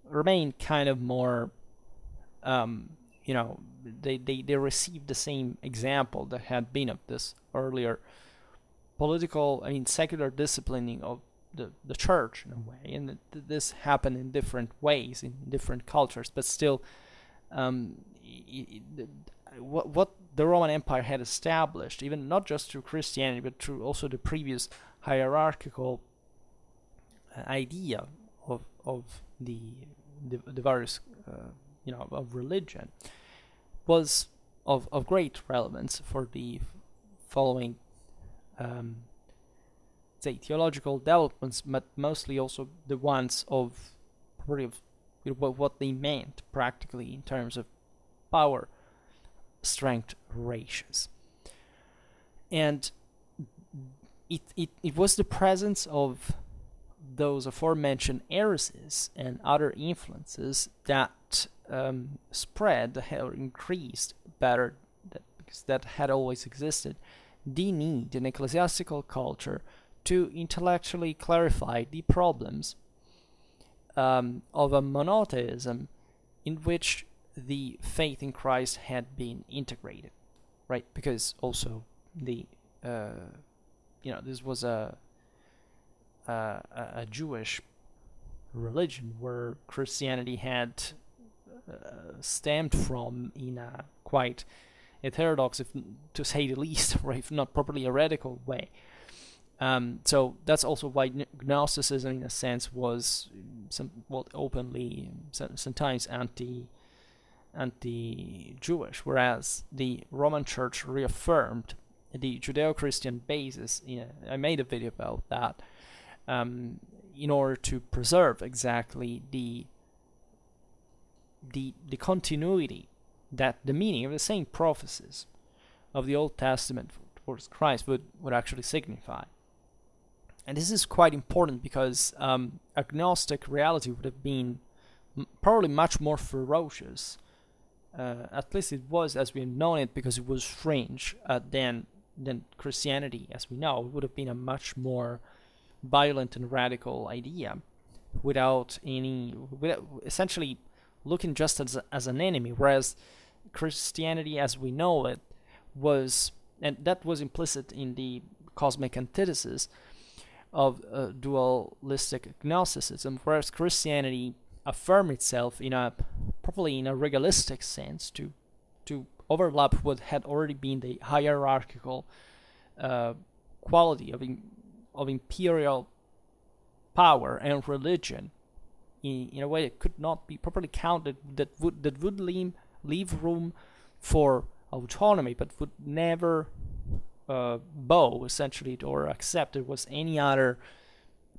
remain kind of more, they received the same example that had been of this earlier political, secular disciplining of the church in a way, and this happened in different ways in different cultures, but still, what the Roman Empire had established, even not just through Christianity, but through also the previous hierarchical idea of the various, of religion, was of great relevance for the following, say, theological developments, but mostly also the ones of what they meant practically in terms of power strength ratios. And it was the presence of those aforementioned heresies and other influences that spread or increased better, because that had always existed, the need in ecclesiastical culture to intellectually clarify the problems of a monotheism in which the faith in Christ had been integrated, right? Because also the this was a Jewish religion where Christianity had stemmed from in a quite heterodox, if to say the least, or if not properly heretical way. So that's also why Gnosticism, in a sense, was somewhat openly, sometimes anti-Jewish, whereas the Roman Church reaffirmed the Judeo-Christian basis. I made a video about that, in order to preserve exactly the continuity, that the meaning of the same prophecies of the Old Testament towards Christ would actually signify. And this is quite important because agnostic reality would have been probably much more ferocious. At least it was as we have known it, because it was fringe, than Christianity as we know. It would have been a much more violent and radical idea, without essentially looking just as an enemy, whereas Christianity as we know it was, and that was implicit in the cosmic antithesis of dualistic Gnosticism, whereas Christianity affirmed itself properly in a regalistic sense to overlap what had already been the hierarchical quality of imperial power and religion in a way that could not be properly counted, that would leave room for autonomy, but would never bow essentially or accept there was any other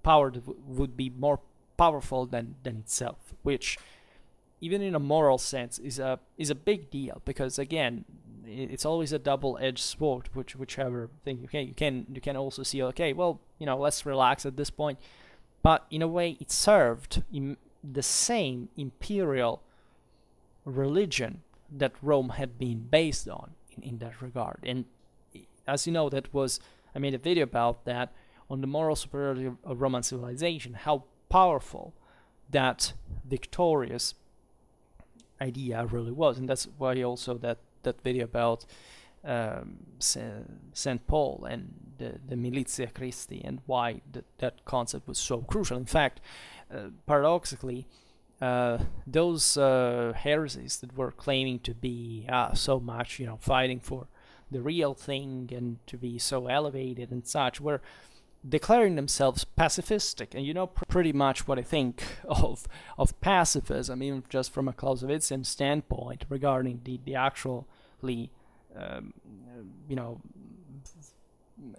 power that would be more powerful than itself, which even in a moral sense is a big deal, because again it's always a double-edged sword, whichever thing you can also see, okay, well, let's relax at this point, but in a way it served in the same imperial religion that Rome had been based on in that regard. And as you know, I made a video about that on the moral superiority of Roman civilization, how powerful that victorious idea really was. And that's why also that video about St. Paul and the Militia Christi, and why that concept was so crucial. In fact, paradoxically, those heresies that were claiming to be so much, fighting for the real thing and to be so elevated and such, were declaring themselves pacifistic. And pretty much what I think of pacifism, even just from a Clausewitzian standpoint regarding the actually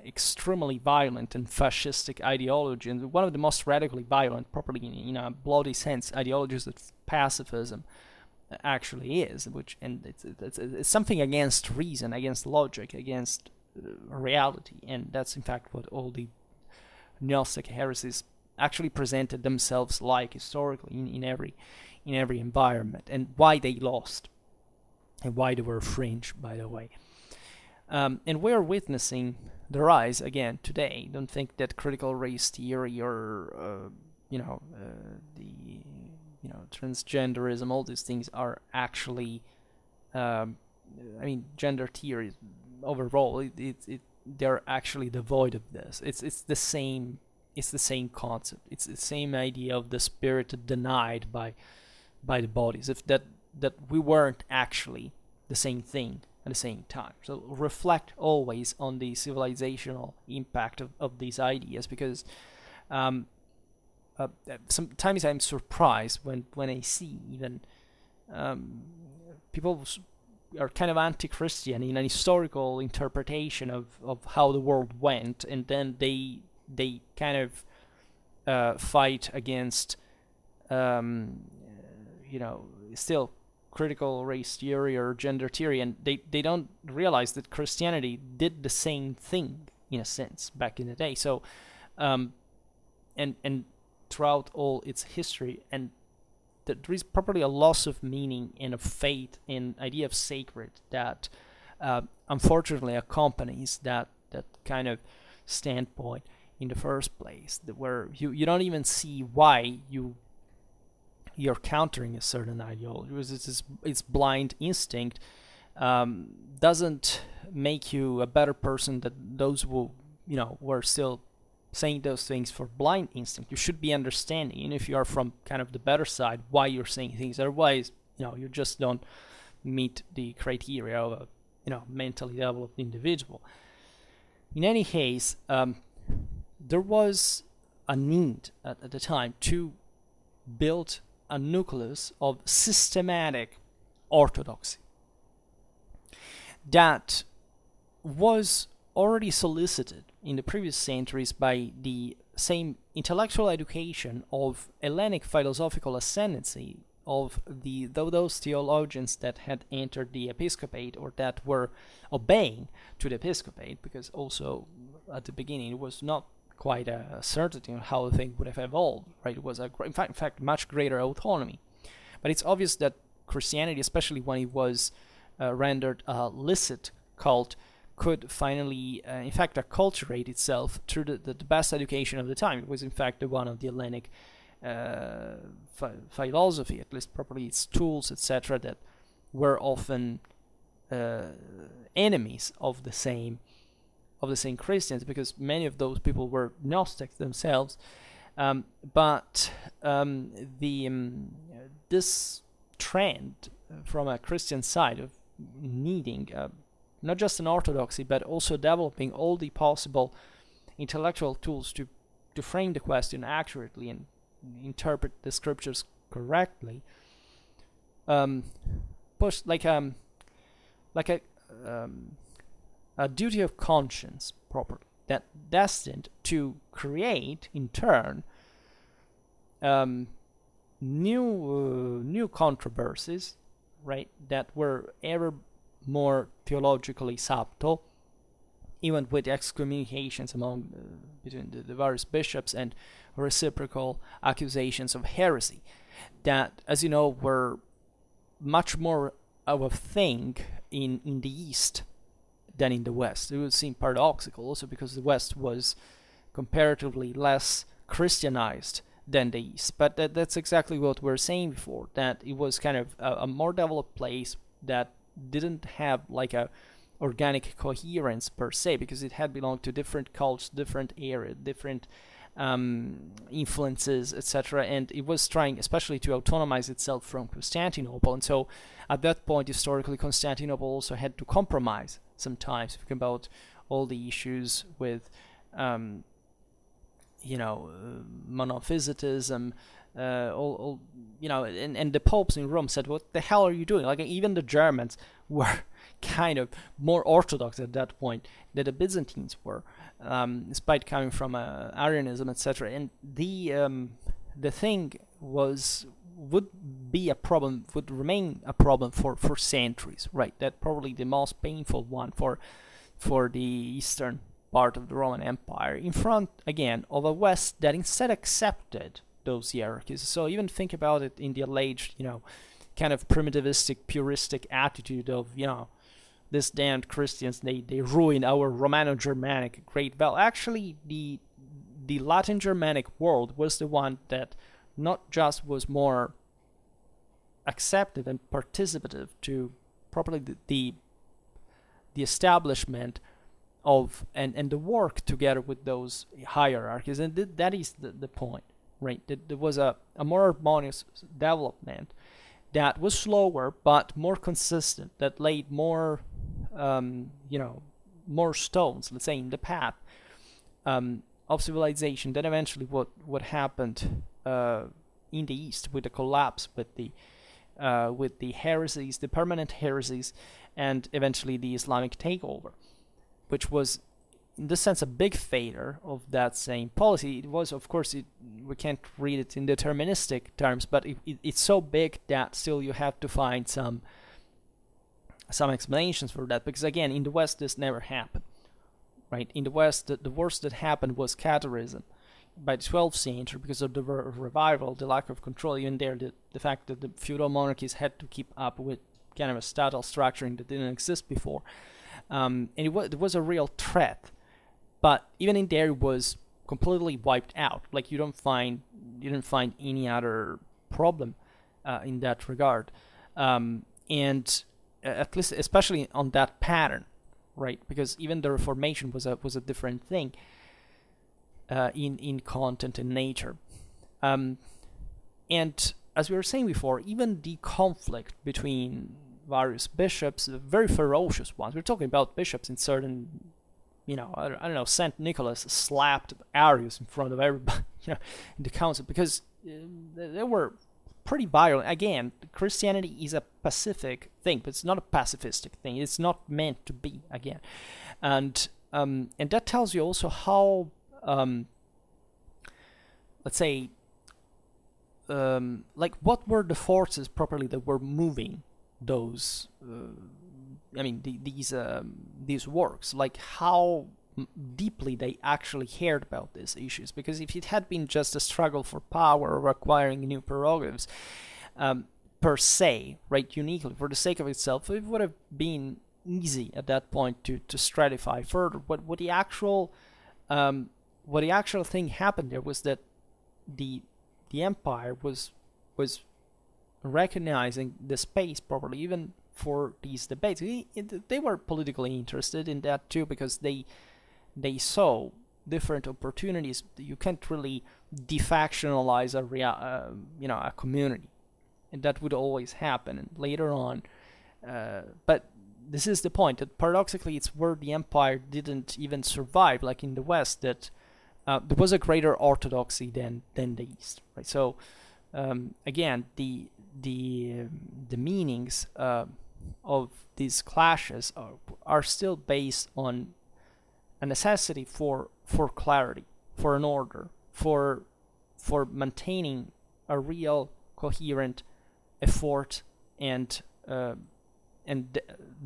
extremely violent and fascistic ideology, and one of the most radically violent, properly in a bloody sense, ideologies that pacifism actually is, it's something against reason, against logic, against reality. And that's in fact what all the Gnostic heresies actually presented themselves like historically in every environment, and why they lost and why they were fringe, by the way. And we're witnessing the rise again today. Don't think that critical race theory or the transgenderism, all these things are actually, gender theory overall. They're actually devoid of this. It's the same. It's the same concept. It's the same idea of the spirit denied by the bodies. If that we weren't actually the same thing at the same time. So reflect always on the civilizational impact of these ideas, because sometimes I'm surprised when I see even people are kind of anti-Christian in an historical interpretation of how the world went, and then they kind of fight against still critical race theory or gender theory, and they don't realize that Christianity did the same thing in a sense back in the day. So and throughout all its history, and there is probably a loss of meaning and of faith in idea of sacred that unfortunately accompanies that kind of standpoint in the first place, where you don't even see why you're countering a certain ideology. It's blind instinct. Doesn't make you a better person than those who were still saying those things for blind instinct. You should be understanding, even if you are from kind of the better side, why you're saying things. Otherwise, you just don't meet the criteria of a mentally developed individual. In any case, there was a need at the time to build a nucleus of systematic orthodoxy that was already solicited in the previous centuries by the same intellectual education of Hellenic philosophical ascendancy of those theologians that had entered the episcopate or that were obeying to the episcopate, because also at the beginning it was not quite a certainty on how the thing would have evolved, right? It was in fact much greater autonomy. But it's obvious that Christianity, especially when it was rendered a licit cult, could finally, in fact, acculturate itself through the best education of the time. It was, in fact, the one of the Hellenic philosophy, at least properly its tools, etc., that were often enemies of the same Christians, because many of those people were Gnostics themselves. But this trend from a Christian side of needing not just an orthodoxy, but also developing all the possible intellectual tools to frame the question accurately and interpret the scriptures correctly, push like a duty of conscience properly, that destined to create in turn new controversies, right, that were ever more theologically subtle, even with excommunications between the various bishops and reciprocal accusations of heresy, that, as you know, were much more of a thing in the East than in the West. It would seem paradoxical, also because the West was comparatively less Christianized than the East. But that's exactly what we were saying before, that it was kind of a more developed place that didn't have like a organic coherence per se, because it had belonged to different cults, different areas, different influences, etc., and it was trying especially to autonomize itself from Constantinople. And so at that point, historically, Constantinople also had to compromise sometimes. If you think about all the issues with monophysitism, and the popes in Rome said, what the hell are you doing? Like, even the Germans were kind of more orthodox at that point than the Byzantines were, despite coming from Arianism, etc. And the thing would remain a problem for centuries, right? That probably the most painful one for the eastern part of the Roman Empire, in front again of a West that instead accepted those hierarchies. So even think about it in the alleged, kind of primitivistic, puristic attitude of, this damned Christians, they ruined our Romano-Germanic great well. Actually, the Latin Germanic world was the one that not just was more acceptive and participative to properly the establishment of and the work together with those hierarchies, and that is the point, right? That there was a more harmonious development that was slower but more consistent, that laid more more stones, let's say, in the path of civilization. Then eventually what happened in the East with the collapse, with the heresies, the permanent heresies, and eventually the Islamic takeover, which was in this sense a big failure of that same policy. It was, of course, we can't read it in deterministic terms, but it's so big that still you have to find some explanations for that, because again, in the West this never happened, right? In the West, the worst that happened was Catharism by the 12th century, because of the revival, the lack of control, even there, the fact that the feudal monarchies had to keep up with kind of a statal structuring that didn't exist before, and it was a real threat. But even in there, it was completely wiped out. Like you didn't find any other problem in that regard, and at least, especially on that pattern, right? Because even the Reformation was a different thing in content and nature, and as we were saying before, even the conflict between various bishops, very ferocious ones. We're talking about bishops in certain, I don't know, Saint Nicholas slapped Arius in front of everybody, in the council, because they were pretty violent. Again, Christianity is a pacific thing, but it's not a pacifistic thing. It's not meant to be, again, and that tells you also how, let's say, like what were the forces properly that were moving those, these works, like how deeply they actually cared about these issues. Because if it had been just a struggle for power or acquiring new prerogatives, per se, right, uniquely for the sake of itself, it would have been easy at that point to stratify further. What the actual thing happened there was that the empire was recognizing the space properly, even for these debates. They were politically interested in that too, because they saw different opportunities. You can't really defactionalize a community, and that would always happen. And later on, but this is the point, that paradoxically it's where the empire didn't even survive, like in the West, that there was a greater orthodoxy than the East, right? So again, the meanings of these clashes are still based on a necessity for clarity, for an order, for maintaining a real coherent effort and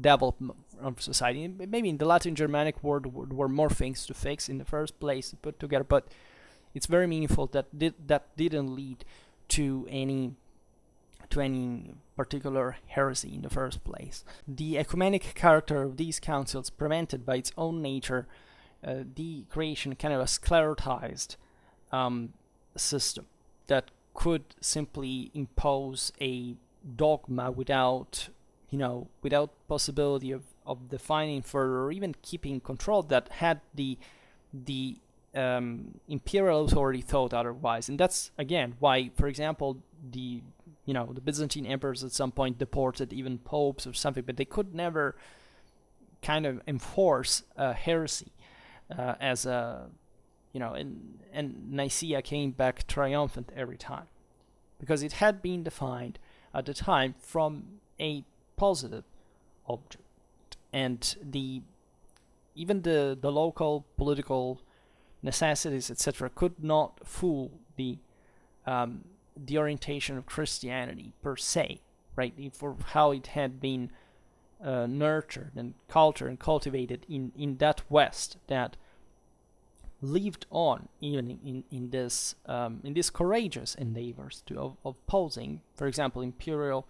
development of society. Maybe in the Latin Germanic world there were more things to fix in the first place to put together, but it's very meaningful that didn't lead to any particular heresy in the first place. The ecumenic character of these councils prevented by its own nature the creation kind of a sclerotized system that could simply impose a dogma without possibility of defining further or even keeping control, that had the imperial authority thought otherwise. And that's again why, for example, the Byzantine emperors at some point deported even popes or something, but they could never kind of enforce heresy as a, and Nicaea came back triumphant every time, because it had been defined at the time from a positive object, and even the local political necessities, etc., could not fool the orientation of Christianity per se, right? For how it had been nurtured and cultured and cultivated in that West that lived on even in these courageous endeavors of opposing, for example, imperial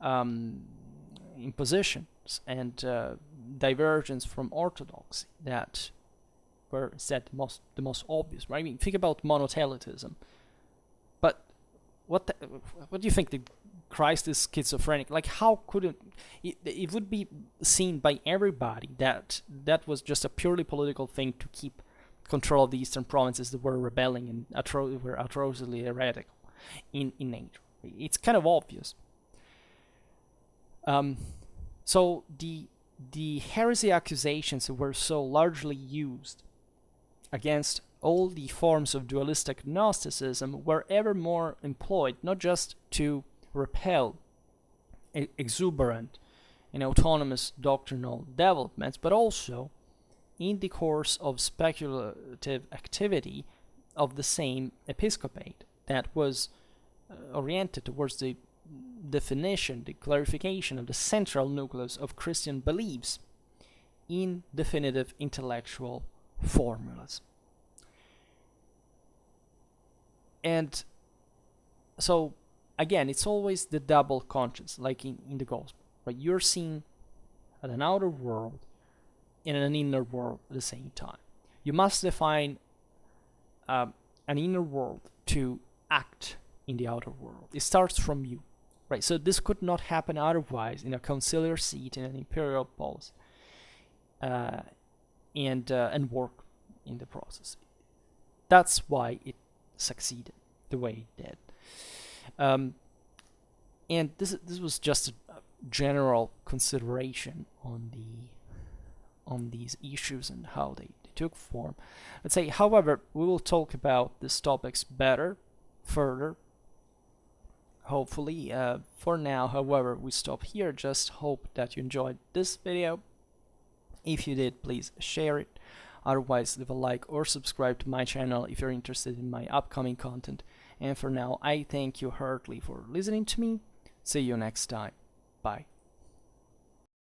impositions and divergence from orthodoxy that were said the most obvious, right? I mean, think about monothelitism. But what do you think? That Christ is schizophrenic? Like, how could it would be seen by everybody that that was just a purely political thing to keep control of the eastern provinces that were rebelling and were atrociously heretical in nature. It's kind of obvious. So the heresy accusations were so largely used against all the forms of dualistic Gnosticism were ever more employed, not just to repel exuberant and autonomous doctrinal developments, but also in the course of speculative activity of the same episcopate that was oriented towards the definition, the clarification of the central nucleus of Christian beliefs in definitive intellectual formulas. And so, again, it's always the double conscience, like in the gospel, right? You're seeing an outer world and an inner world at the same time. You must define an inner world to act in the outer world. It starts from you, right? So this could not happen otherwise in a conciliar seat in an imperial polis, and work in the process. That's why it succeeded the way it did. And this was just a general consideration on these issues and how they took form. Let's say, however, we will talk about these topics further. Hopefully, for now, however, we stop here. Just hope that you enjoyed this video. If you did, please share it. Otherwise, leave a like or subscribe to my channel if you're interested in my upcoming content. And for now, I thank you heartily for listening to me. See you next time. Bye.